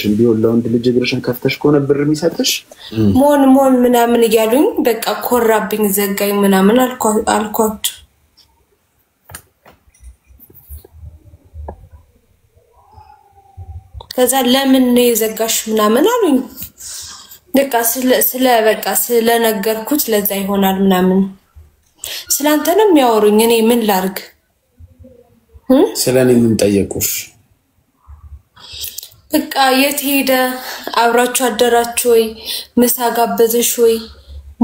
እግርሽን ቢሆን ለወንድ ልጅ እግርሽን ከፍተሽ ከሆነ ብር የሚሰጥሽ ሞን ምናምን እያሉኝ በቃ ኮራብኝ ዘጋኝ ምናምን አልኳቸው ከዛ ለምን ነው የዘጋሽ ምናምን አሉኝ በቃ በቃ ስለነገርኩት ለዛ ይሆናል ምናምን ስላንተ ነው የሚያወሩኝ እኔ ምን ላርግ ስለኔ ምን ጠየቁሽ በቃ የት ሄደ አብራችሁ አደራችሁ ወይ ምሳ ጋበዘሽ ወይ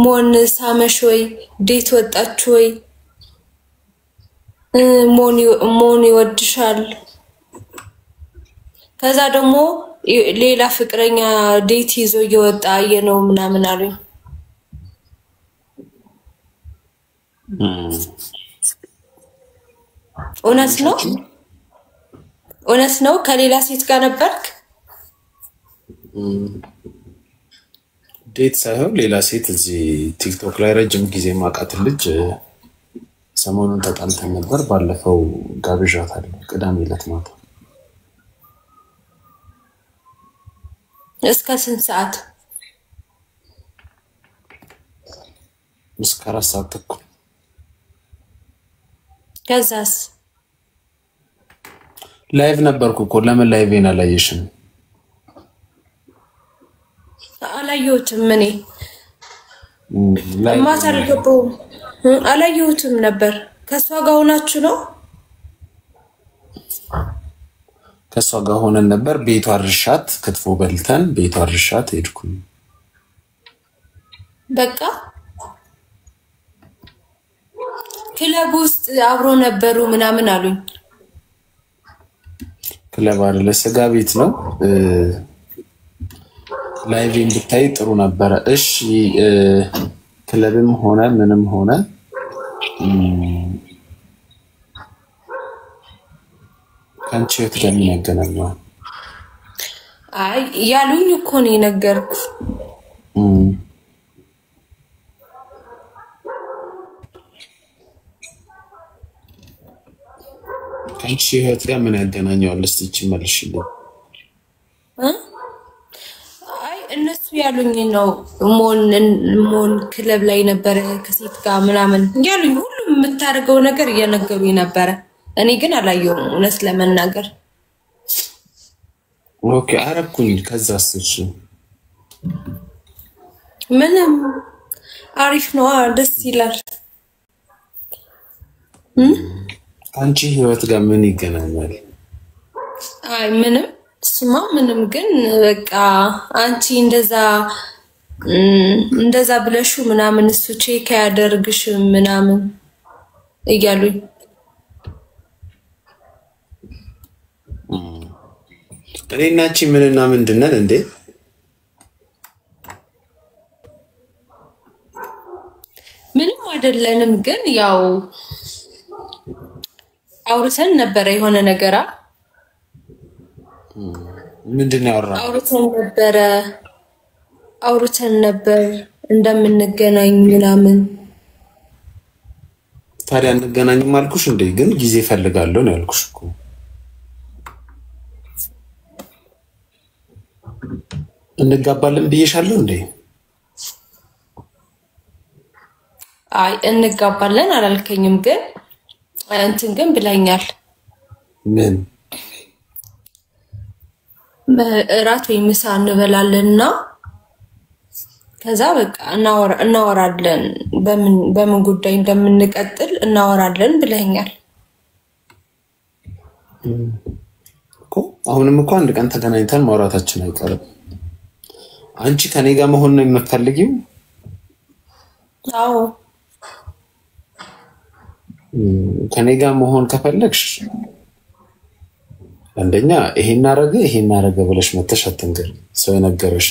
ሞን ሳመሽ ወይ ዴት ወጣችሁ ወይ ሞን ይወድሻል ከዛ ደግሞ ሌላ ፍቅረኛ ዴት ይዞ እየወጣ ነው ምናምን አሉኝ ኦነስ ነው ከሌላ ሴት ጋር ነበርክ ዴት ሳይሆን ሌላ ሴት እዚህ ቲክቶክ ላይ ረጅም ጊዜ ማቃት ልጅ ሰሞኑን ተጣልተን ነበር ባለፈው ጋብዣታለሁ ቅዳሜ ዕለት ማታ እስከ ስንት ሰዓት እስከ 4 ሰዓት ተኩል ከዛስ ላይቭ ነበርኩ እኮ ለምን ላይቭን አላየሽም አላየሁትም እኔ ማታርገው አላየሁትም ነበር ከሷ ጋር ሆናችሁ ነው ከሷ ጋር ሆነን ነበር ቤቷ አርሻት ክትፎ በልተን ቤቷ አርሻት ሄድኩኝ በቃ ክለብ ውስጥ አብሮ ነበሩ ምናምን አሉኝ ክለብ አይደለ ስጋ ቤት ነው ላይቭን ብታይ ጥሩ ነበር እሺ ክለብም ሆነ ምንም ሆነ ካንቺ ወትገኝ ያገናኛው አይ ያሉኝ እኮ ነው ነገርኩ ካንቺ ህይወት ጋር ምን ያገናኛው እስቲ መልሽልኝ አይ እነሱ ያሉኝ ነው ሞን ክለብ ላይ ነበር ከሴት ጋር ምናምን ያሉኝ ሁሉም የምታርገው ነገር እየነገሩኝ ነበር እኔ ግን አላየሁም እነስ ለመናገር ኦኬ አረኩኝ ከዛስ እሺ ምንም አሪፍ ነው ደስ ይላል አንቺ ህይወት ጋር ምን ይገናኛል አይ ምንም ግን በቃ አንቺ እንደዛ ብለሹ ምናምን እሱ ቼክ ያደርግሽ ምናምን እያሉኝ እኔናቺ ምንና ምንድነን እንዴ ምንም አይደለንም ግን ያው አውርተን ነበር የሆነ ነገራ ምንድነው አውርተን ነበር እንደምንገናኝ ምናምን ታዲያ እንገናኝ ማልኩሽ እንዴ ግን ጊዜ ፈልጋለሁ ነው ያልኩሽ እኮ እንጋባለን ብዬሻለሁ እንዴ አይ እንጋባለን አላልከኝም ግን እንትን ግን ብለኛል ምን እራት ወይ ምሳ እንበላለንና ከዛ በቃ እናወራለን በምን ጉዳይ እንደምንቀጥል እናወራለን ብለኛል እኮ አሁንም እኮ አንድ ቀን ተገናኝተን ማውራታችን አይቀርም አንቺ ከኔ ጋር መሆን ነው የምትፈልጊው አዎ ከኔ ጋር መሆን ከፈለግሽ አንደኛ ይሄን አረገ ብለሽ መተሽ አትንገር ሰው የነገረሽ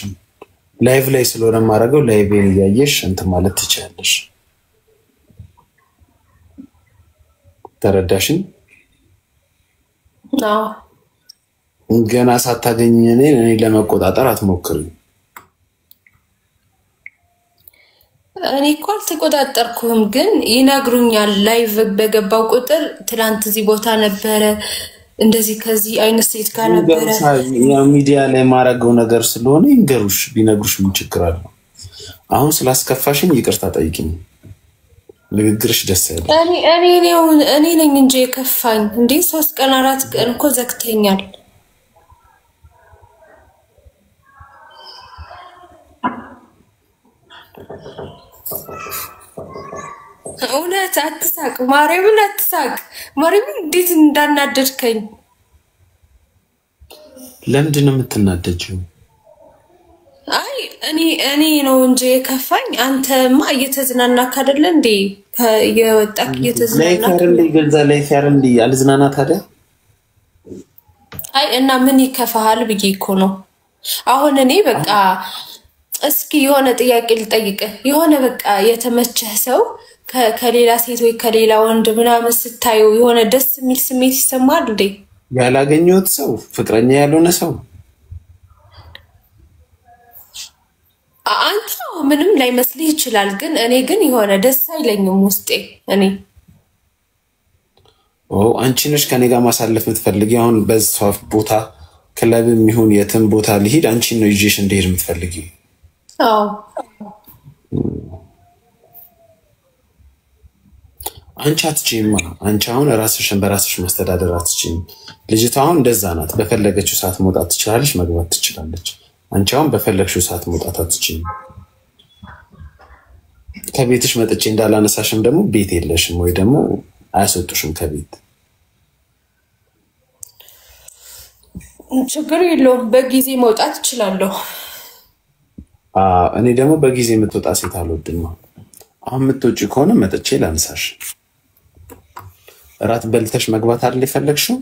ላይቭ ላይ ስለሆነ ማረገው ላይቭን ያየሽ እንት ማለት ትችያለሽ ተረዳሽኝ አዎ ገና ሳታገኝ እኔ ለመቆጣጠር አትሞክሪ እኔ እኮ አልተቆጣጠርኩም ግን ይነግሩኛል ላይቭ በገባው ቁጥር ትላንት እዚህ ቦታ ነበረ እንደዚህ ከዚህ አይነት ሴት ጋር ነበረ ያ ሚዲያ ላይ ማረገው ነገር ስለሆነ ይንገሩሽ ቢነግሩሽ ምን ችግር አለው? አሁን ስላስከፋሽኝ ይቅርታ ጠይቂኝ። ንግግርሽ ደስ አይልም። እኔ ነኝ እንጂ የከፋኝ እንዴ 3 ቀን 4 ቀን እኮ ዘግተኛል። እውነት አትሳቅ፣ ማርያምን አትሳቅ። ማርያምን እንዴት እንዳናደድከኝ። ለምንድን ነው የምትናደጂው? አይ እኔ ነው እንጂ የከፋኝ። አንተማ እየተዝናናክ አይደለ እንዴ? የወጣክ እየተዝናናክ ላይ ገንዛ ላይ ፈርንዲ አልዝናና ታዲያ። አይ እና ምን ይከፋሃል ብዬ እኮ ነው። አሁን እኔ በቃ እስኪ የሆነ ጥያቄ ልጠይቅህ። የሆነ በቃ የተመቸህ ሰው ከሌላ ሴት ወይ ከሌላ ወንድ ምናምን ስታየው የሆነ ደስ የሚል ስሜት ይሰማል እንዴ? ያላገኘሁት ሰው ፍቅረኛ ያልሆነ ሰው አንተ ምንም ላይመስልህ ይችላል፣ ግን እኔ ግን የሆነ ደስ አይለኝም ውስጤ። እኔ አንቺ ነሽ ከኔ ጋር ማሳለፍ የምትፈልጊ? አሁን በዛ ቦታ ክለብም ይሁን የትም ቦታ ልሂድ አንቺን ነው ይዤሽ እንድሄድ የምትፈልጊ? አዎ አንቺ አትችይማ። አንቺ አሁን ራስሽን በራስሽ መስተዳደር አትችይም። ልጅቷ አሁን እንደዛ ናት። በፈለገችው ሰዓት መውጣት ትችላለች፣ መግባት ትችላለች። አንቺ አሁን በፈለግሽው ሰዓት መውጣት አትችይም። ከቤትሽ መጥቼ እንዳላነሳሽም ደግሞ ቤት የለሽም ወይ ደግሞ አያስወጡሽም ከቤት። ችግር የለውም፣ በጊዜ መውጣት እችላለሁ። እኔ ደግሞ በጊዜ የምትወጣ ሴት አልወድም። አሁን የምትወጪ ከሆነ መጥቼ ላንሳሽ። እራት በልተሽ መግባት አይደል የፈለግሽው?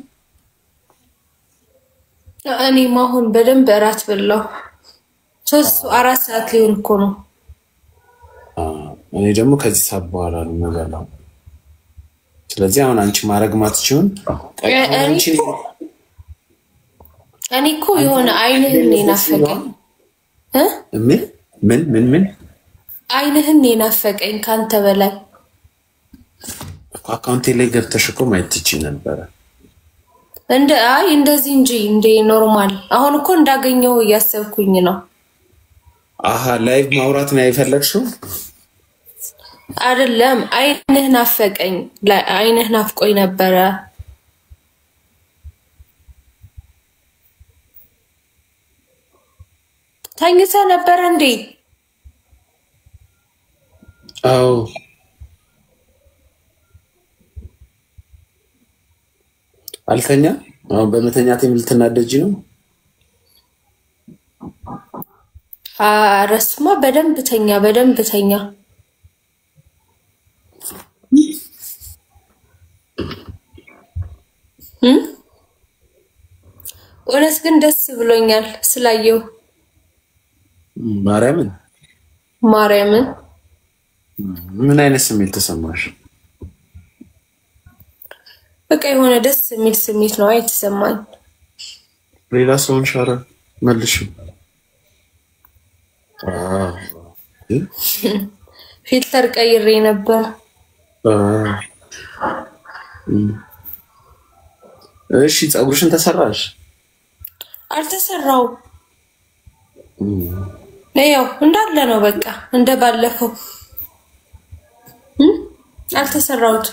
እኔም አሁን በደንብ እራት በላው። 3-4 ሰዓት ሊሆን እኮ ነው። እኔ ደግሞ ከዚህ ሰዓት በኋላ ነው የምበላው። ስለዚህ አሁን አንቺ ማድረግ ማትችይውን እኔ እኮ የሆነ አይንህን የናፈቀኝ ምን አይንህን የናፈቀኝ ካንተ በላይ አካውንቴ ላይ ገብተሽ እኮ ማየት ትችይ ነበረ። እንደዚህ እንጂ እንደ ኖርማል አሁን እኮ እንዳገኘው እያሰብኩኝ ነው። ላይቭ ማውራት ነው የፈለግሽው? አይደለም፣ አይንህ ናፈቀኝ። አይንህ ናፍቆኝ ነበረ። ተኝተህ ነበር እንዴ? አዎ አልተኛ። አሁን በመተኛት ልትናደጂ ነው? ረስማ በደንብ ተኛ። እውነት ግን ደስ ብሎኛል ስላየው። ማርያምን ምን አይነት ስሜት ተሰማሽ? በቃ የሆነ ደስ የሚል ስሜት ነው የተሰማኝ። ሌላ ሰውን ሻረ መልሽ። ፊልተር ቀይሬ ነበር። እሺ ፀጉርሽን ተሰራሽ? አልተሰራው። ያው እንዳለ ነው በቃ እንደባለፈው። አልተሰራውት።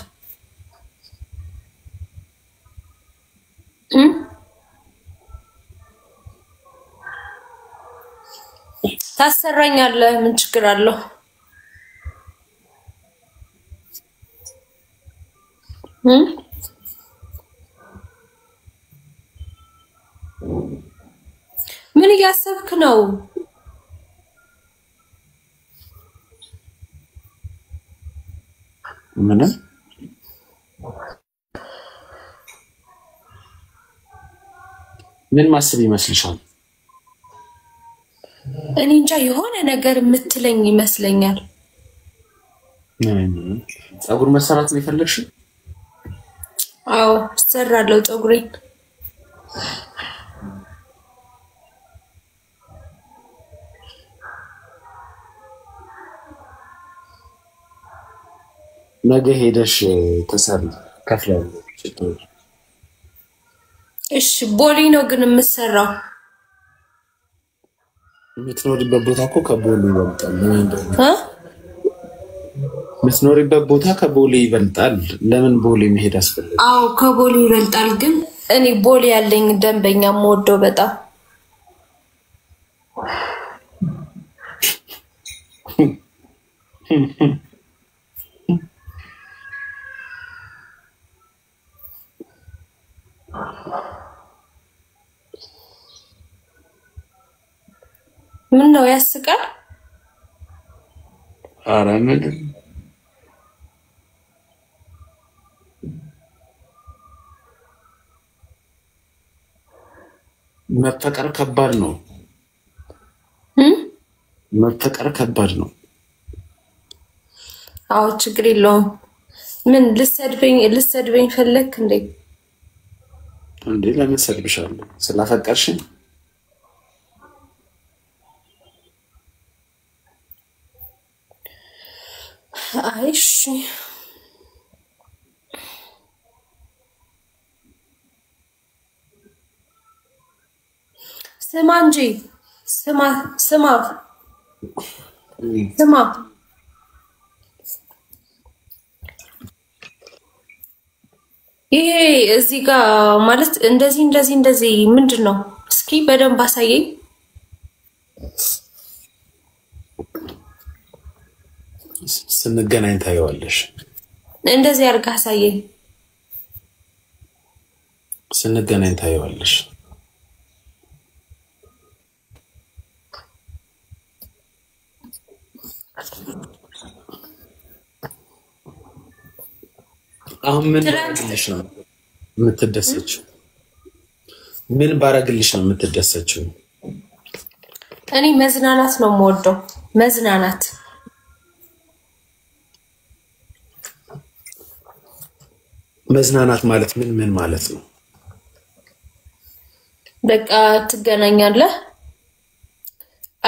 ታሰራኛለህ፣ ምን ችግር አለው? ምን እያሰብክ ነው? ምን ማሰብ ይመስልሻል? እኔ እንጃ የሆነ ነገር የምትለኝ ይመስለኛል። ፀጉር መሰራት ነው የፈለግሽው? አዎ እሰራለሁ ፀጉሬን። ነገ ሄደሽ ተሰሪ ከፍለሽ እሺ ቦሌ ነው ግን የምሰራው የምትኖሪበት ቦታ እኮ ከቦሌ ይበልጣል እ የምትኖሪበት ቦታ ከቦሌ ይበልጣል ለምን ቦሌ መሄድ አስፈልግ አዎ ከቦሌ ይበልጣል ግን እኔ ቦሌ ያለኝ ደንበኛ የምወደው በጣም ምን ነው ያስቃል ኧረ ምን መፈቀር ከባድ ነው መፈቀር ከባድ ነው አዎ ችግር የለውም ምን ልሰድበኝ ፈለክ እንዴ ለምን ሰድብሻለሁ ስላፈቀርሽኝ አይሽ ስማ እንጂ ስማ ይሄ እዚህ ጋር ማለት እንደዚህ ምንድነው እስኪ በደንብ አሳየኝ ስንገናኝ ታየዋለሽ እንደዚህ አድርጋ አሳየኝ ስንገናኝ ታየዋለሽ አሁን ምን ባረግልሽ ነው የምትደሰችው ምን ባረግልሽ ነው የምትደሰችው እኔ መዝናናት ነው የምወደው መዝናናት ማለት ምን ማለት ነው በቃ ትገናኛለህ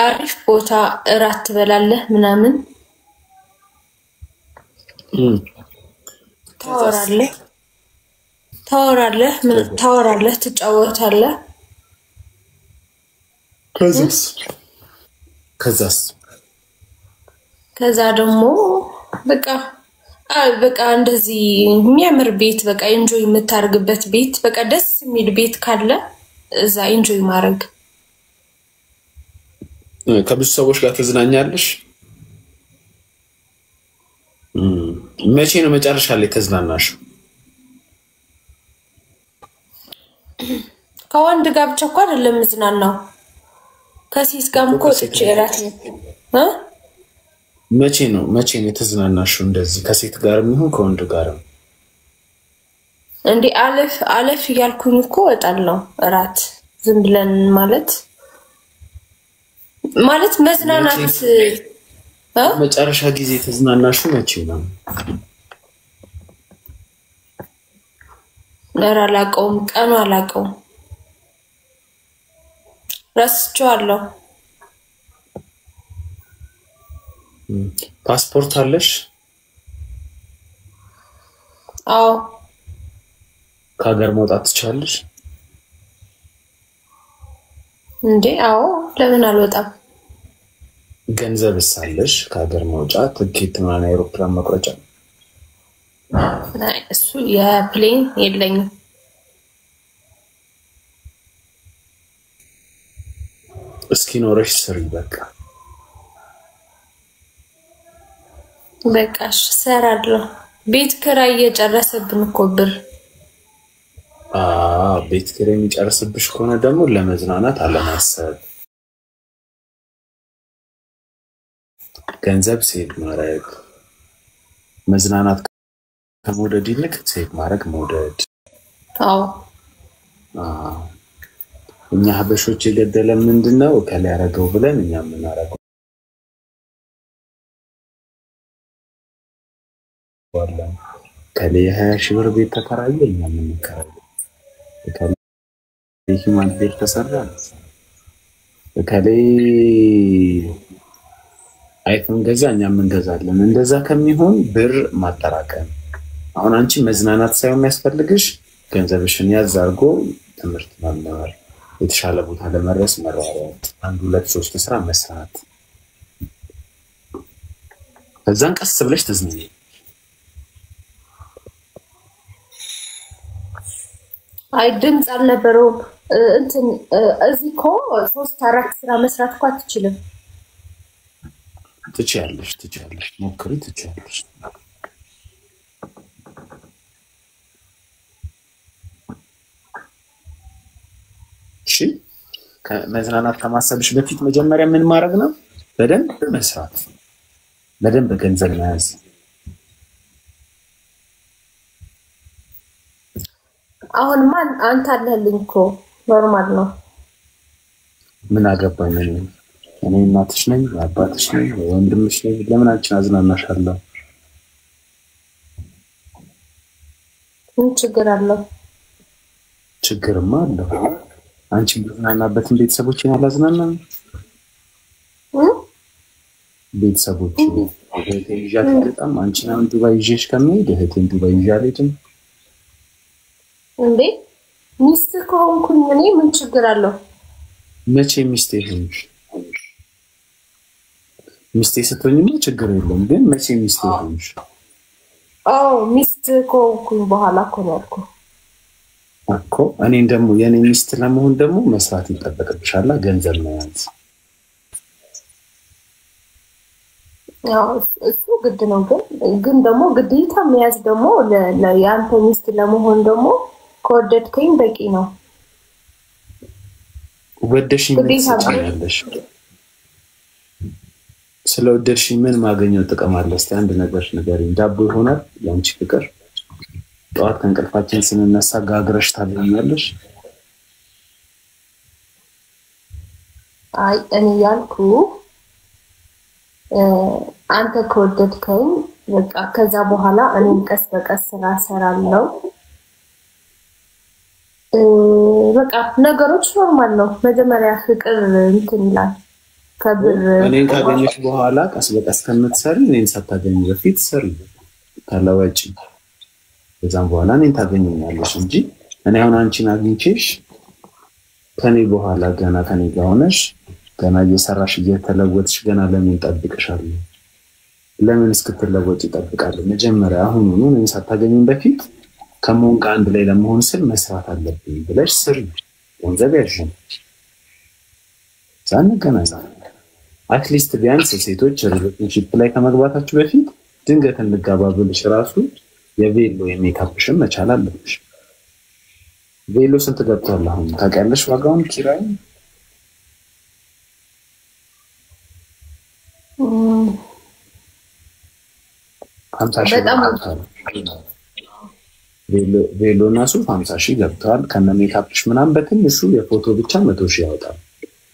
አሪፍ ቦታ እራት ትበላለህ ምናምን ታወራለህ ትጫወታለህ ከዛ ደግሞ በቃ እንደዚህ የሚያምር ቤት በቃ ኢንጆይ የምታርግበት ቤት በቃ ደስ የሚል ቤት ካለ እዛ ኢንጆይ ማድረግ ከብዙ ሰዎች ጋር ተዝናኛለሽ መቼ ነው መጨረሻ ላይ ተዝናናሽው ከወንድ ጋር ብቻ እኮ አይደለም ዝናናው ከሴት ጋርም እኮ ጥቼ እራት ነው መቼ ነው የተዝናናሽው እንደዚህ ከሴት ጋርም ይሁን ከወንድ ጋርም እንዴ አለፍ እያልኩኝ እኮ እወጣለሁ እራት ዝም ብለን ማለት መዝናናት መጨረሻ ጊዜ ተዝናናሽው መቼ ነው አላውቀውም ቀኑ አላውቀውም ረስቼዋለሁ ፓስፖርት አለሽ አዎ ከሀገር መውጣት ትችላለሽ እንዴ አዎ ለምን አልወጣም ገንዘብ ሳለሽ ከሀገር መውጫ ትኬት እና አይሮፕላን መቁረጫ እሱ የፕሌን የለኝም እስኪ ኖረሽ ስሪ በቃሽ ሰራለሁ ቤት ኪራይ እየጨረሰብን እኮ ብር ቤት ኪራይ የሚጨርስብሽ ከሆነ ደግሞ ለመዝናናት አለማሰብ ገንዘብ ሴቭ ማድረግ መዝናናት ከመውደድ ይልቅ ሴቭ ማድረግ መውደድ አዎ እኛ ሀበሾች የገደለ ምንድነው ከላይ ያረገው ብለን እኛ ምናረገው ወላሂ ከላይ 20 ሺህ ብር ቤት ተከራየ እኛ ምን እንከራየ ከላይ ሂማን ቤት ተሰራ ከላይ አይፎን ገዛ እኛ ምን ገዛለን እንደዛ ከሚሆን ብር ማጠራቀም አሁን አንቺ መዝናናት ሳይሆን የሚያስፈልግሽ ገንዘብሽን ያዝ አድርጎ ትምህርት መማር፣ የተሻለ ቦታ ለመድረስ መሯሯጥ፣ 1 2 3 ስራ መስራት፣ ከዛን ቀስ ብለሽ ትዝናኝ። አይ ድምፅ አልነበረውም። እንትን እዚህ እኮ 3 4 ስራ መስራት እኮ አትችልም። ትችያለሽ፣ ሞክሪ፣ ትችያለሽ። እሺ ከመዝናናት ከማሰብሽ በፊት መጀመሪያ ምን ማድረግ ነው? በደንብ መስራት፣ በደንብ ገንዘብ መያዝ። አሁን ማን አንተ አለህልኝ እኮ ኖርማል ነው። ምን አገባኝ እኔ እናትሽ ነኝ፣ አባትሽ ነኝ፣ ወንድምሽ ነኝ። ለምን አንቺን አዝናናሻለሁ? ምን ችግር አለው? ችግርማ አለው። አንቺ ብትዝናናበትን ቤተሰቦችን አላዝናናም? ቤተሰቦች እህቴን ይዣት አልወጣም። አንቺን አሁን ዱባይ ይዤሽ ከመሄድ እህቴን ዱባይ ይዤ አልሄድም እንዴ? ሚስት ከሆንኩኝ እኔ ምን ችግር አለው? መቼ ሚስቴ ሆንሽ? ሚስቴ ስትሆኝማ ችግር የለም፣ ግን መቼ ሚስቴ ሆንሽ? ሚስት ከሆንኩኝ በኋላ እኮ ነው ያልኩህ እኮ። እኔን ደግሞ የኔ ሚስት ለመሆን ደግሞ መስራት ይጠበቅብሻል፣ ገንዘብ መያዝ። እሱ ግድ ነው፣ ግን ደግሞ ግዴታ መያዝ ደግሞ የአንተ ሚስት ለመሆን ደግሞ ከወደድከኝ በቂ ነው። ወደድሽኝ ምን ትሰጪኛለሽ? ስለወደድሽኝ ምን ማገኘው ጥቅም አለ? እስቲ አንድ ነገር ንገሪኝ። ዳቦ ይሆናል ያንቺ ፍቅር? ጠዋት ከእንቅልፋችን ስንነሳ ጋግረሽ ታገኛለሽ? አይ እኔ ያልኩ አንተ ከወደድከኝ በቃ ከዛ በኋላ እኔም ቀስ በቀስ ስራ እሰራለሁ። በቃ ነገሮች ኖርማል ነው። መጀመሪያ ፍቅር እንትን ይላል ከብር። እኔን ካገኘሽ በኋላ ቀስ በቀስ ከምትሰሪ እኔን ሳታገኝ በፊት ሰሪ ተለወጪ። ከዛም በኋላ እኔን ታገኘኛለሽ እንጂ እኔ አሁን አንቺን አግኝቼሽ ከኔ በኋላ ገና ከኔ ጋር ሆነሽ ገና እየሰራሽ እየተለወጥሽ ገና ለምን ጠብቅሻለሁ? ለምን እስክትለወጪ እጠብቃለሁ? መጀመሪያ አሁን እኔን ሳታገኘኝ በፊት ከመሆን ጋር አንድ ላይ ለመሆን ስል መስራት አለብኝ ብለሽ ስሪ። ገንዘብ ያዥ ሳንገናኝ አትሊስት ቢያንስ ሴቶች ሪሌሽንሺፕ ላይ ከመግባታችሁ በፊት ድንገት እንጋባ ብልሽ ራሱ የቬሎ የሜካፕሽን መቻል አለብሽ። ቬሎ ስንት ገብቷል አሁን ታውቂያለሽ? ዋጋውን ኪራይ ቬሎ እና ሱፍ 50,000 ገብቷል። ከነ ሜካፕሽ ምናምን በትንሹ የፎቶ ብቻ 100,000 ያወጣል።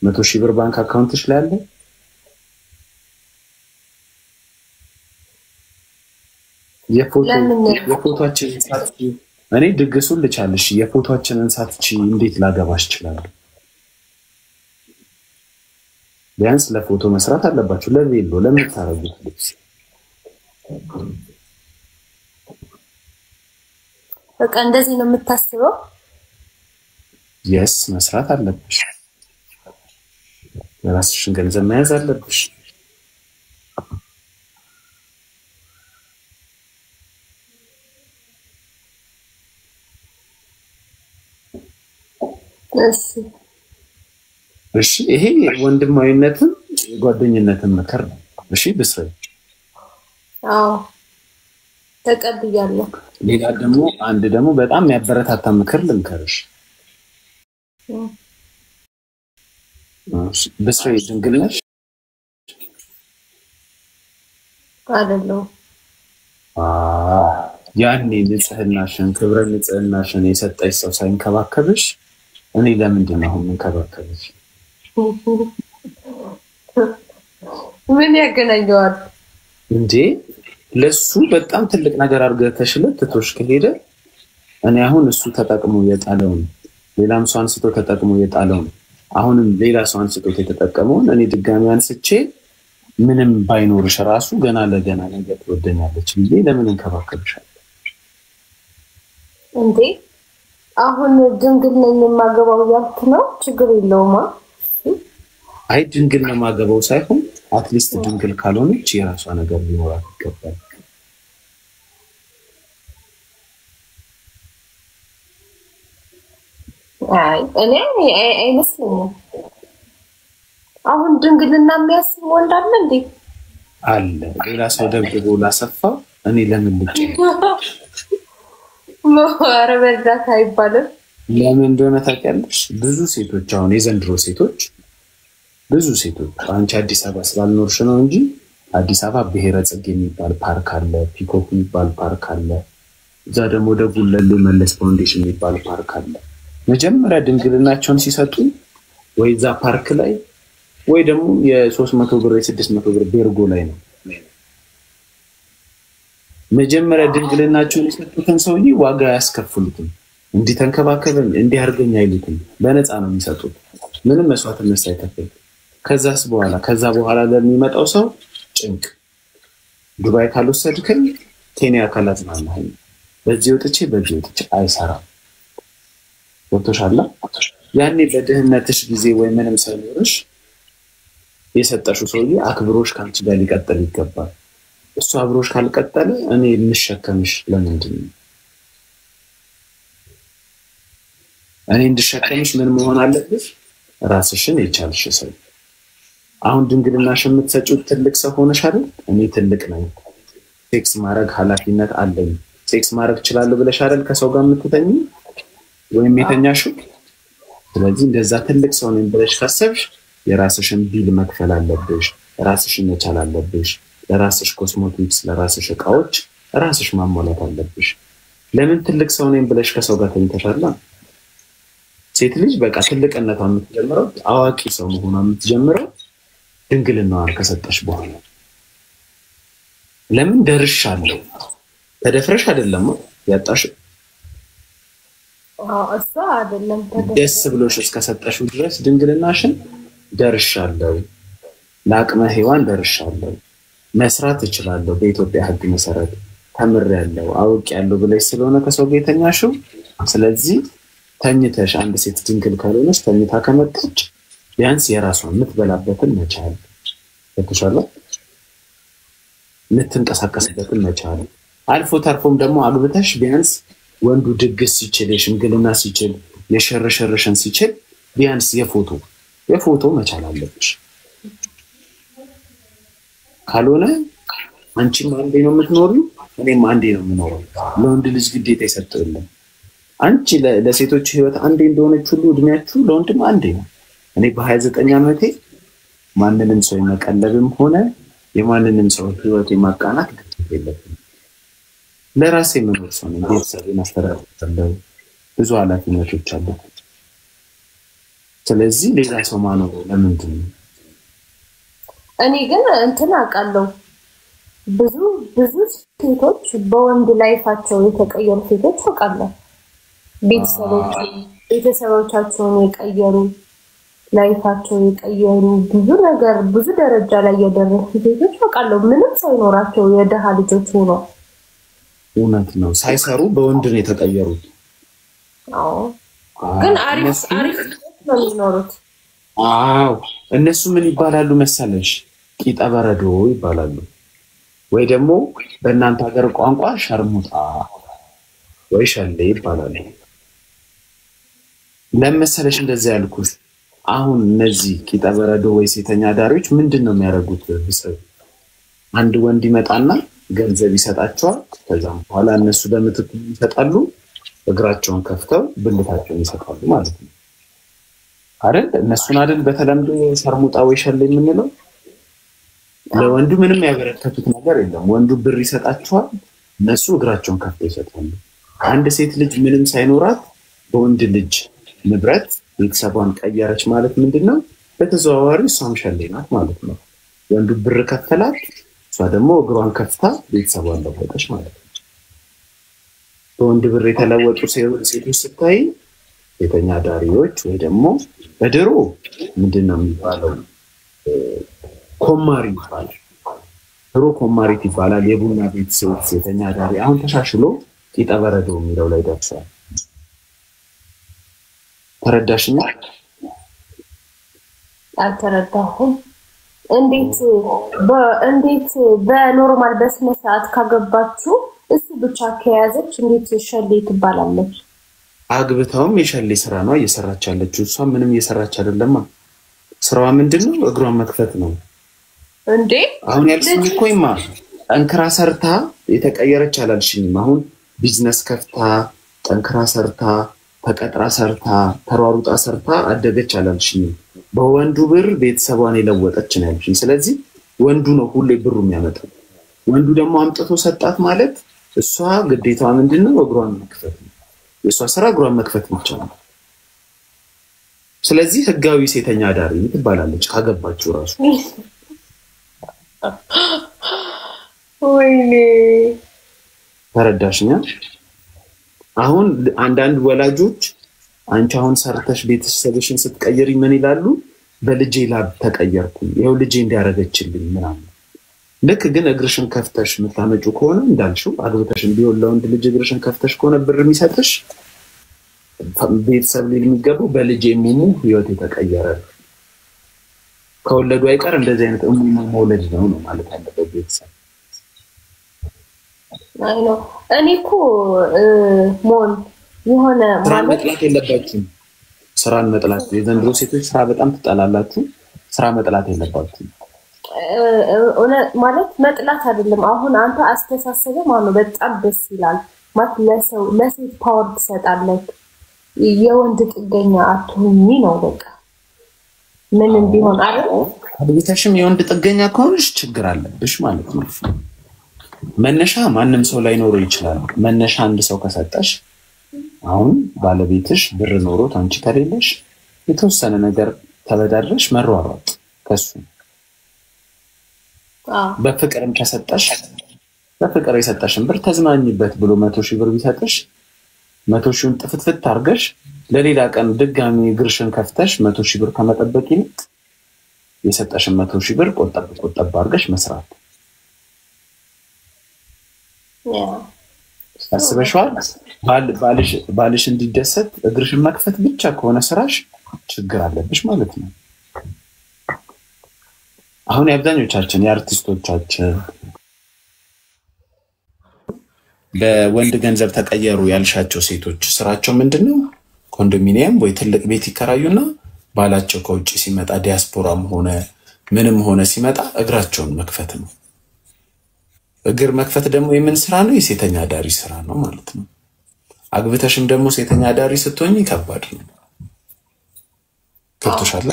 100,000 ብር ባንክ አካውንትሽ ላይ አለ? የፎቶአችንን ሳትቺ እኔ ድግሱን ልቻልሽ፣ የፎቶአችንን ሳትቺ እንዴት ላገባሽ እችላለሁ? ቢያንስ ለፎቶ መስራት አለባችሁ። ለቬሎ ለምታረጉት ልብስ በቃ እንደዚህ ነው የምታስበው? የስ መስራት አለብሽ። የራስሽን ገንዘብ መያዝ አለብሽ። እሺ ይሄ ወንድማዊነትን ጓደኝነትን ምክር ነው። እሺ ብስሪ። ተቀብያለሁ። ሌላ ደግሞ አንድ ደግሞ በጣም የሚያበረታታ ምክር ልምከርሽ። ብስሪ ድንግል ነሽ? አይደለሁም። ያኔ ንጽህናሽን ክብረ ንጽህናሽን የሰጠሽ ሰው ሳይንከባከብሽ እኔ ለምንድን ነው አሁን የምንከባከብሽ? ምን ያገናኘዋል እንዴ? ለሱ በጣም ትልቅ ነገር አድርገሽ ተሽለት ትቶሽ ከሄደ እኔ አሁን እሱ ተጠቅሞ የጣለውን ሌላም ሰው አንስቶ ተጠቅሞ የጣለውን አሁንም ሌላ ሰው አንስቶ የተጠቀመውን እኔ ድጋሚ አንስቼ ምንም ባይኖርሽ ራሱ ገና ለገና ነገር ትወደኛለች ብዬ ለምን እንከባከብሻለሁ እንዴ? አሁን ድንግል ነኝ የማገባው ያልክ ነው ችግር የለውም አይ ድንግል ነው ማገባው ሳይሆን አትሊስት ድንግል ካልሆነች የራሷ ነገር ሊኖራት ይገባል እኔ አይመስልኝም አሁን ድንግልና የሚያስብ ወንድ አለ እንዴ አለ ሌላ ሰው ደብድቦ ላሰፋው እኔ ለምን ልጭ ማረበዳት አይባልም ለምን እንደሆነ ታውቂያለሽ ብዙ ሴቶች አሁን የዘንድሮ ሴቶች ብዙ ሴቶች አንቺ አዲስ አበባ ስላልኖርሽ ነው እንጂ አዲስ አበባ ብሔረ ጽጌ የሚባል ፓርክ አለ ፒኮክ የሚባል ፓርክ አለ እዛ ደግሞ ደጉለሌ መለስ ፋውንዴሽን የሚባል ፓርክ አለ መጀመሪያ ድንግልናቸውን ሲሰጡ ወይ እዛ ፓርክ ላይ ወይ ደግሞ የ300 ብር የ600 ብር ቤርጎ ላይ ነው መጀመሪያ ድንግልናቸውን ሲሰጡትን ሰውዬ ዋጋ ያስከፍሉትም እንዲህ ተንከባከበን እንዲህ አርገኛ አይሉትም በነፃ ነው የሚሰጡት ምንም መስዋዕትነት ሳይከፍል ከዛ በኋላ ለሚመጣው ሰው ጭንቅ ዱባይ ካልወሰድከኝ ኬንያ ካላዝናናኝ በዚህ ወጥቼ አይሰራም ወጥቶሻላ ያኔ በደህንነትሽ ጊዜ ወይ ምንም ሳይኖርሽ የሰጠሽው ሰውዬ አክብሮሽ ካንቺ ጋር ሊቀጥል ይገባል እሱ አብሮሽ ካልቀጠለ እኔ ልንሸከምሽ ለምንድን ነው እኔ እንድሸከምሽ ምን መሆን አለብሽ ራስሽን የቻልሽ ሰው አሁን ድንግልናሽ የምትሰጪው ትልቅ ሰው ሆነሽ አይደል እኔ ትልቅ ነኝ ሴክስ ማድረግ ኃላፊነት አለኝ ሴክስ ማድረግ እችላለሁ ብለሽ አይደል ከሰው ጋር የምትተኝ ወይም የተኛሽው ስለዚህ እንደዛ ትልቅ ሰው ነኝ ብለሽ ካሰብሽ የራስሽን ቢል መክፈል አለብሽ ራስሽን መቻል አለብሽ ለራስሽ ኮስሞቲክስ ለራስሽ እቃዎች ራስሽ ማሟላት አለብሽ ለምን ትልቅ ሰው ነኝ ብለሽ ከሰው ጋር ተኝተሻላ ሴት ልጅ በቃ ትልቅነቷን የምትጀምረው አዋቂ ሰው መሆኗን የምትጀምረው ድንግልናዋን ከሰጠሽ በኋላ ለምን ደርሻለሁ ተደፍረሽ አይደለም ያጣሽ እሷ አይደለም ደስ ብሎሽ እስከሰጠሽው ድረስ ድንግልናሽን ደርሻለሁ ለአቅመ ሔዋን ደርሻለሁ መስራት እችላለሁ በኢትዮጵያ ሕግ መሰረት ተምሬያለሁ አውቄያለሁ ብለሽ ስለሆነ ከሰው ጋር የተኛሽው ስለዚህ ተኝተሽ አንድ ሴት ድንግል ካልሆነች ተኝታ ከመጣች ቢያንስ የራሷን የምትበላበትን መቻል ተከሻለ የምትንቀሳቀስበትን መቻል አልፎ ተርፎም ደግሞ አግብተሽ ቢያንስ ወንዱ ድግስ ሲችል የሽምግልና ሲችል የሸረሸረሽን ሲችል ቢያንስ የፎቶ መቻል አለብሽ ካልሆነ አንቺም አንዴ ነው የምትኖሪው እኔም አንዴ ነው የምኖረው ለወንድ ልጅ ግዴታ ይሰጥልኝ አንቺ ለሴቶች ህይወት አንዴ እንደሆነች ሁሉ እድሜያችሁ ለወንድም አንዴ ነው እኔ በ29 ዓመቴ ማንንም ሰው መቀለብም ሆነ የማንንም ሰው ህይወት የማቃናት ግዴታ የለብኝም ለራሴ መኖር ሰው ነኝ ቤተሰቤን አስተዳድራለሁ ብዙ ኃላፊነቶች አሉ ስለዚህ ሌላ ሰው ማኖር ለምንድን ነው እኔ ግን እንትን አውቃለሁ ብዙ ሴቶች በወንድ ላይፋቸው የተቀየሩ ሴቶች አውቃለሁ ቤተሰቦቻቸውን የቀየሩ ላይፋቸው የቀየሩ ብዙ ደረጃ ላይ የደረሱ ሴቶች አውቃለሁ ምንም ሳይኖራቸው የደሃ ልጆች ሆነው እውነት ነው ሳይሰሩ በወንድ ነው የተቀየሩት ግን አሪፍ ነው የሚኖሩት እነሱ ምን ይባላሉ መሰለሽ ቂጣ በረዶ ይባላሉ ወይ ደግሞ በእናንተ ሀገር ቋንቋ ሸርሙጣ ወይ ሸሌ ይባላሉ ለምሳሌሽ እንደዚህ ያልኩሽ አሁን እነዚህ ቂጣ በረዶ ወይ ሴተኛ ዳሪዎች ምንድነው የሚያደርጉት አንድ ወንድ ይመጣና ገንዘብ ይሰጣቸዋል ከዛም በኋላ እነሱ ለምትክ ይሰጣሉ እግራቸውን ከፍተው ብልታቸውን ይሰጣሉ ማለት ነው አይደል እነሱን አይደል በተለምዶ ሸርሙጣ ወይ ሸሌ የምንለው ለወንዱ ምንም ያበረከቱት ነገር የለም ወንዱ ብር ይሰጣቸዋል እነሱ እግራቸውን ከፍተው ይሰጣሉ አንድ ሴት ልጅ ምንም ሳይኖራት በወንድ ልጅ ንብረት ቤተሰቧን ቀየረች ማለት ምንድነው በተዘዋዋሪ እሷም ሸሌ ናት ማለት ነው ወንዱ ብር ከፈላት እሷ ደግሞ እግሯን ከፍታ ቤተሰቧን ለወጠች ማለት ነው በወንድ ብር የተለወጡ ሴቶች ስታይ ሴተኛ ዳሪዎች ወይ ደግሞ በድሮ ምንድነው የሚባለው ኮማሪ ይባላል ድሮ ኮማሪት ይባላል የቡና ቤት ሴተኛ ዳሪ አሁን ተሻሽሎ ቂጣ በረዶ የሚለው ላይ ደርሷል ተረዳሽኝ? አልተረዳሁም። እንዴት በኖርማል በስነ ስርዓት ካገባችሁ እሱ ብቻ ከያዘች እንዴት ሸሌ ትባላለች? አግብታውም የሸሌ ስራ ነው እየሰራች ያለችው። እሷ ምንም እየሰራች አይደለም። ስራዋ ምንድነው? እግሯን መክፈት ነው እንዴ? አሁን ያልሽኝ እኮማ ጠንክራ ሰርታ የተቀየረች አላልሽኝም? አሁን ቢዝነስ ከፍታ ጠንክራ ሰርታ ተቀጥራ ሰርታ ተሯሩጣ ሰርታ አደገች አላልሽኝም? በወንዱ ብር ቤተሰቧን የለወጠች ነው ያልሽኝ። ስለዚህ ወንዱ ነው ሁሌ ብሩ የሚያመጣው። ወንዱ ደግሞ አምጥቶ ሰጣት ማለት እሷ ግዴታዋ ምንድነው? እግሯን መክፈት ነው። የእሷ ስራ እግሯን መክፈት ብቻ ነው። ስለዚህ ህጋዊ ሴተኛ አዳሪ ትባላለች ካገባችሁ ራሱ። ወይኔ ተረዳሽኛ? አሁን አንዳንድ ወላጆች አንቺ አሁን ሰርተሽ ቤተሰብሽን ስትቀይሪ ምን ይላሉ? በልጄ ላብ ተቀየርኩ፣ ይሄው ልጄ እንዲያረገችልኝ ምናምን። ልክ ግን እግርሽን ከፍተሽ የምታመጩ ከሆነ እንዳልሽው አግብተሽ ቢሆን ለወንድ ልጅ እግርሽን ከፍተሽ ከሆነ ብር የሚሰጥሽ ቤተሰብ ሊል የሚገባው በልጄ ሙሙ ህይወት የተቀየረ ከወለዱ አይቀር እንደዚህ አይነት ሙሙ መውለድ ነው ማለት ያለበት ቤተሰብ። አይ ነው እኔ እኮ ሞን የሆነ ማለት መጥላት የለባችሁም። ስራን መጥላት የዘንድሮ ሴቶች ስራ በጣም ትጠላላችሁ። ስራ መጥላት የለባችሁም ማለት መጥላት አይደለም። አሁን አንተ አስተሳሰበ ማለት በጣም ደስ ይላል ማለት ለሴት ፓወር ትሰጣለህ። የወንድ ጥገኛ አትሁኚ ነው በቃ። ምንም ቢሆን አይደል? አብይተሽም የወንድ ጥገኛ ከሆነሽ ችግር አለብሽ ማለት ነው። መነሻ ማንም ሰው ላይ ኖሮ ይችላል። መነሻ አንድ ሰው ከሰጠሽ አሁን ባለቤትሽ ብር ኖሮት አንቺ ከሌለሽ የተወሰነ ነገር ተበዳድረሽ መሯሯጥ ከሱ በፍቅርም ከሰጠሽ በፍቅር የሰጠሽን ብር ተዝናኝበት ብሎ 100,000 ብር ቢሰጥሽ 100,000ን ጥፍትፍት አርገሽ ለሌላ ቀን ድጋሚ ግርሽን ከፍተሽ 100,000 ብር ከመጠበቅ ይልቅ የሰጠሽን 100,000 ብር ቆጠብ አርገሽ መስራት አስበሽዋል? ባልሽ እንዲደሰት እግርሽን መክፈት ብቻ ከሆነ ስራሽ ችግር አለብሽ ማለት ነው። አሁን የአብዛኞቻችን የአርቲስቶቻችን በወንድ ገንዘብ ተቀየሩ ያልሻቸው ሴቶች ስራቸው ምንድነው? ኮንዶሚኒየም ወይ ትልቅ ቤት ይከራዩና ባላቸው ከውጭ ሲመጣ ዲያስፖራም ሆነ ምንም ሆነ ሲመጣ እግራቸውን መክፈት ነው። እግር መክፈት ደግሞ የምን ስራ ነው? የሴተኛ አዳሪ ስራ ነው ማለት ነው። አግብተሽም ደግሞ ሴተኛ አዳሪ ስትሆኚ ከባድ ነው። ከቶሻለ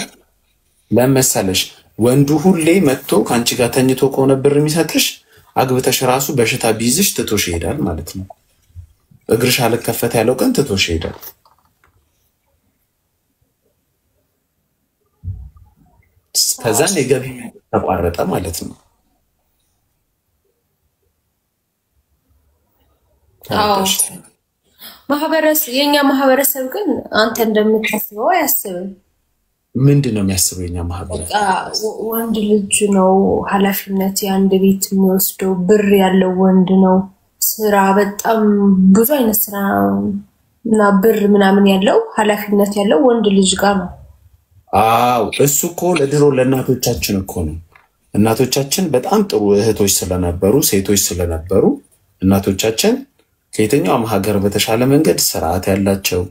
ለምሳሌሽ ወንዱ ሁሌ መጥቶ ካንቺ ጋር ተኝቶ ከሆነ ብር የሚሰጥሽ አግብተሽ ራሱ በሽታ ቢይዝሽ ትቶሽ ይሄዳል ማለት ነው። እግርሽ አልከፈት ያለው ቀን ትቶሽ ይሄዳል። ከዛን የገቢ ተቋረጠ ማለት ነው። የኛ ማህበረሰብ ግን አንተ እንደምታስበው አያስብም። ምንድነው የሚያስበው የኛ ማህበረሰብ? ወንድ ልጅ ነው ኃላፊነት የአንድ ቤት የሚወስደው፣ ብር ያለው ወንድ ነው። ስራ በጣም ብዙ አይነት ስራ እና ብር ምናምን ያለው ኃላፊነት ያለው ወንድ ልጅ ጋር ነው። አዎ እሱ እኮ ለድሮ ለእናቶቻችን እኮ ነው። እናቶቻችን በጣም ጥሩ እህቶች ስለነበሩ ሴቶች ስለነበሩ እናቶቻችን ከየትኛውም ሀገር በተሻለ መንገድ ስርዓት ያላቸው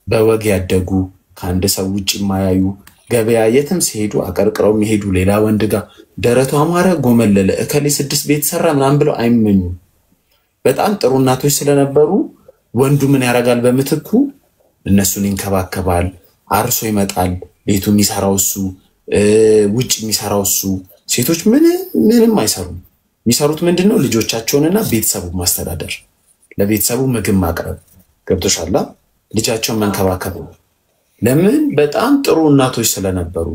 በወግ ያደጉ ከአንድ ሰው ውጭ የማያዩ ገበያ የትም ሲሄዱ አቀርቅረው የሚሄዱ ሌላ ወንድ ጋር ደረቱ አማረ ጎመለለ እከሌ 6 ቤት ሰራ ምናምን ብለው አይመኙ። በጣም ጥሩ እናቶች ስለነበሩ ወንዱ ምን ያረጋል? በምትኩ እነሱን ይንከባከባል፣ አርሶ ይመጣል፣ ቤቱ የሚሰራው እሱ፣ ውጭ የሚሰራው እሱ። ሴቶች ምንም አይሰሩም። የሚሰሩት ምንድነው? ልጆቻቸውንና ቤተሰቡን ማስተዳደር፣ ለቤተሰቡ ምግብ ማቅረብ። ገብቶሻል? ልጃቸውን መንከባከብ። ለምን? በጣም ጥሩ እናቶች ስለነበሩ።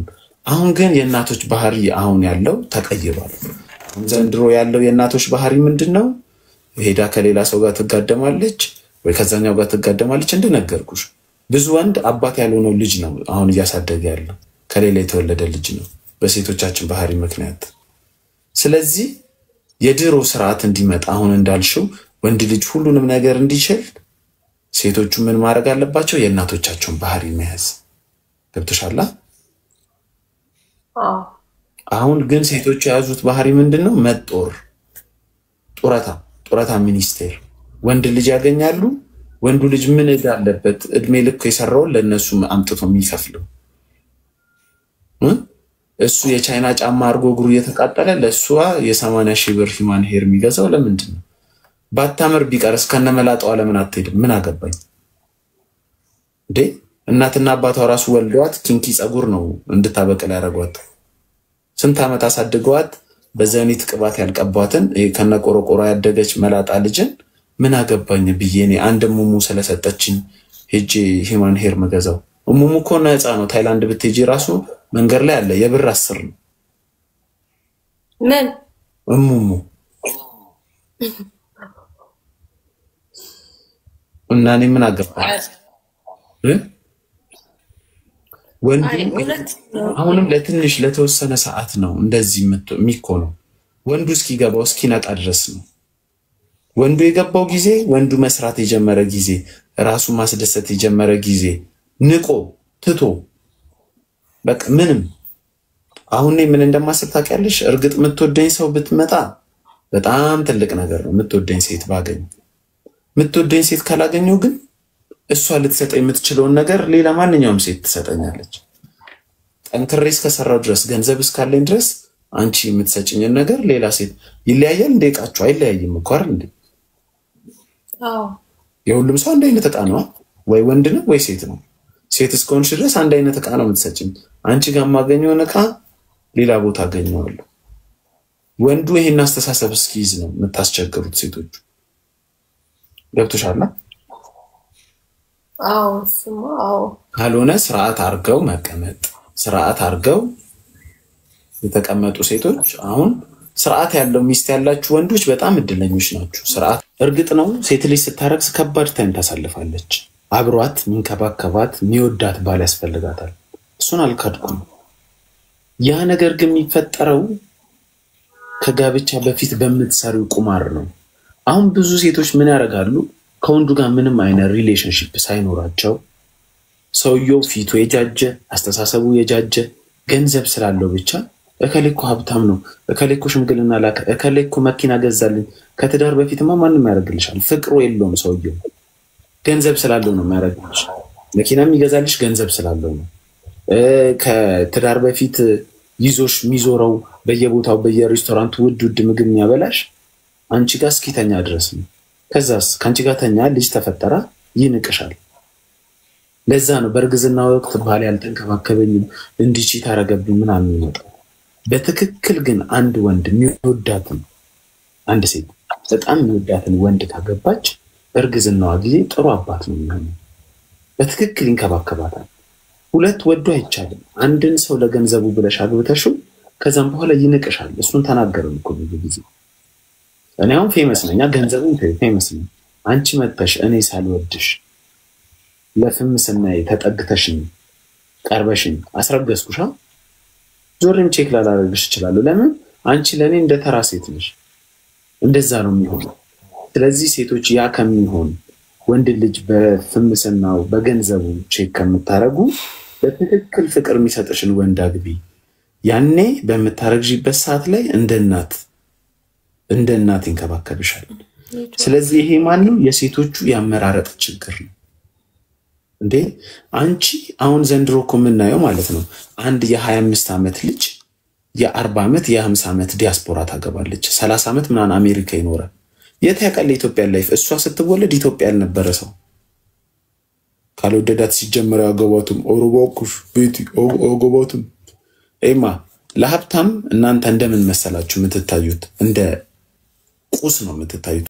አሁን ግን የእናቶች ባህሪ አሁን ያለው ተቀይሯል። ዘንድሮ ያለው የእናቶች ባህሪ ምንድነው? ሄዳ ከሌላ ሰው ጋር ትጋደማለች ወይ ከዛኛው ጋር ትጋደማለች። እንደነገርኩሽ ብዙ ወንድ አባት ያልሆነው ልጅ ነው አሁን እያሳደገ ያለው፣ ከሌላ የተወለደ ልጅ ነው በሴቶቻችን ባህሪ ምክንያት። ስለዚህ የድሮ ስርዓት እንዲመጣ አሁን እንዳልሽው ወንድ ልጅ ሁሉንም ነገር እንዲችል ሴቶቹ ምን ማድረግ አለባቸው? የእናቶቻቸውን ባህሪ መያዝ። ገብቶሻል? አሁን ግን ሴቶቹ የያዙት ባህሪ ምንድነው? መጦር፣ ጡረታ ሚኒስቴር ወንድ ልጅ ያገኛሉ። ወንዱ ልጅ ምን ዕዳ አለበት? እድሜ ልክ የሰራውን ለነሱ አምጥቶ የሚከፍለው እሱ የቻይና ጫማ አድርጎ እግሩ እየተቃጠለ ለእሷ የ80 ሺህ ብር ሂማን ሄር የሚገዛው ለምንድን ነው? ባታምር ቢቀርስ ከነመላጣዋ ለምን አትሄድም? ምን አገባኝ እንዴ? እናትና አባቷ ራሱ ወልደዋት ኪንኪ ጸጉር ነው እንድታበቅል ያደረጓት። ስንት ዓመት አሳድገዋት በዘኒት ቅባት ያልቀባትን ከነቆረቆሯ ያደገች መላጣ ልጅን ምን አገባኝ ብዬ እኔ አንድ ሙሙ ስለሰጠችኝ ሄጄ ሂማን ሄር መገዛው? ሙሙ እኮ ነፃ ነው። ታይላንድ ብትሄጂ ራሱ መንገድ ላይ አለ። የብር 10 ነው። ምን ሙሙ እና እኔ ምን አገባኝ? ወንዱ አሁንም ለትንሽ ለተወሰነ ሰዓት ነው እንደዚህ የሚኮነው። ወንዱ እስኪገባው እስኪነቃ ድረስ ነው። ወንዱ የገባው ጊዜ፣ ወንዱ መስራት የጀመረ ጊዜ፣ ራሱ ማስደሰት የጀመረ ጊዜ ንቆ ትቶ በቃ ምንም። አሁን ምን እንደማስብ ታውቂያለሽ? እርግጥ የምትወደኝ ሰው ብትመጣ በጣም ትልቅ ነገር ነው። የምትወደኝ ሴት ባገኝ፣ የምትወደኝ ሴት ካላገኘው ግን እሷ ልትሰጠኝ የምትችለውን ነገር ሌላ ማንኛውም ሴት ትሰጠኛለች። ጠንክሬ እስከሰራው ድረስ ገንዘብ እስካለኝ ድረስ አንቺ የምትሰጭኝን ነገር ሌላ ሴት ይለያያል እንዴ? ዕቃችሁ አይለያይም እኮ አይደል እንዴ? የሁሉም ሰው አንድ አይነት ዕቃ ነው። ወይ ወንድ ነው ወይ ሴት ነው። ሴት እስከሆንሽ ድረስ አንድ አይነት ዕቃ ነው የምትሰጭኝ። አንቺ ጋር የማገኘውን ዕቃ ሌላ ቦታ አገኘዋለሁ። ወንዱ ይሄን አስተሳሰብ እስኪይዝ ነው የምታስቸግሩት ሴቶቹ። ገብቶሻል? ካልሆነ ስርዓት አድርገው መቀመጥ፣ ስርዓት አድርገው የተቀመጡ ሴቶች አሁን ስርዓት ያለው ሚስት ያላችሁ ወንዶች በጣም እድለኞች ናችሁ። ስርዓት እርግጥ ነው ሴት ልጅ ስታረግዝ ከባድ ታይም ታሳልፋለች። አብሯት ሚንከባከባት ሚወዳት ባል ያስፈልጋታል። እሱን አልካድኩም። ያ ነገር ግን የሚፈጠረው ከጋብቻ በፊት በምትሰሪው ቁማር ነው። አሁን ብዙ ሴቶች ምን ያደርጋሉ? ከወንዱ ጋር ምንም አይነት ሪሌሽንሺፕ ሳይኖራቸው ሰውየው ፊቱ የጃጀ አስተሳሰቡ የጃጀ ገንዘብ ስላለው ብቻ እከሌ እኮ ሀብታም ነው፣ እከሌ እኮ ሽምግልና ላከ፣ እከሌ እኮ መኪና ገዛልኝ። ከትዳር በፊትማ ማንም ያደርግልሻል። ፍቅሩ የለውም ሰውየው። ገንዘብ ስላለው ነው የሚያደርግልሽ። መኪና የሚገዛልሽ ገንዘብ ስላለው ነው። ከትዳር በፊት ይዞሽ የሚዞረው በየቦታው በየሬስቶራንቱ ውድ ምግብ የሚያበላሽ አንቺ ጋር እስኪተኛ ድረስ ነው። ከዛስ ከአንቺ ጋር ተኛ፣ ልጅ ተፈጠራ፣ ይንቅሻል። ለዛ ነው በእርግዝና ወቅት ባል ያልተንከባከበኝም እንዲቺ ታረገብኝ ምናምን ይመጣል። በትክክል ግን አንድ ወንድ የሚወዳትን አንድ ሴት በጣም የሚወዳትን ወንድ ካገባች እርግዝናዋ ጊዜ ጥሩ አባት ነው የሚሆነው። በትክክል ይንከባከባታል። ሁለት ወዶ አይቻልም። አንድን ሰው ለገንዘቡ ብለሽ አግብተሽው ከዛም በኋላ ይንቅሻል። እሱን ተናገረን እኮ ብዙ ጊዜ። እኔ አሁን ፌመስ ነኝ፣ ገንዘቡን ፌመስ ነኝ። አንቺ መጥተሽ እኔ ሳልወድሽ ለፍምስናዬ ተጠግተሽኝ ቀርበሽኝ አስረገዝኩሻ፣ ዞርም ቼክ ላላረግሽ እችላለሁ። ለምን? አንቺ ለኔ እንደ ተራ ሴት ነሽ። እንደዛ ነው የሚሆነው። ስለዚህ ሴቶች ያ ከሚሆን ወንድ ልጅ በፍምስናው በገንዘቡ ቼክ ከምታረጉ በትክክል ፍቅር የሚሰጥሽን ወንድ አግቢ። ያኔ በምታረግጂበት ሰዓት ላይ እንደ እናት ይንከባከብሻል። ስለዚህ ይሄ ማን ነው? የሴቶቹ ያመራረጥ ችግር ነው እንዴ። አንቺ አሁን ዘንድሮ እኮ የምናየው ማለት ነው አንድ የ25 ዓመት ልጅ የ40 ዓመት የ50 ዓመት ዲያስፖራ ታገባለች። 30 ዓመት ምናምን አሜሪካ ይኖራል። የት ያውቃል ኢትዮጵያ ላይፍ? እሷ ስትወለድ ኢትዮጵያ ያልነበረ ሰው ካልወደዳት ሲጀመር ያገባቱም ኦሮቦኩሽ ቤቲ ኦጎባቱም ኤማ ለሀብታም እናንተ እንደምን መሰላችሁ የምትታዩት? እንደ ቁስ ነው የምትታዩት።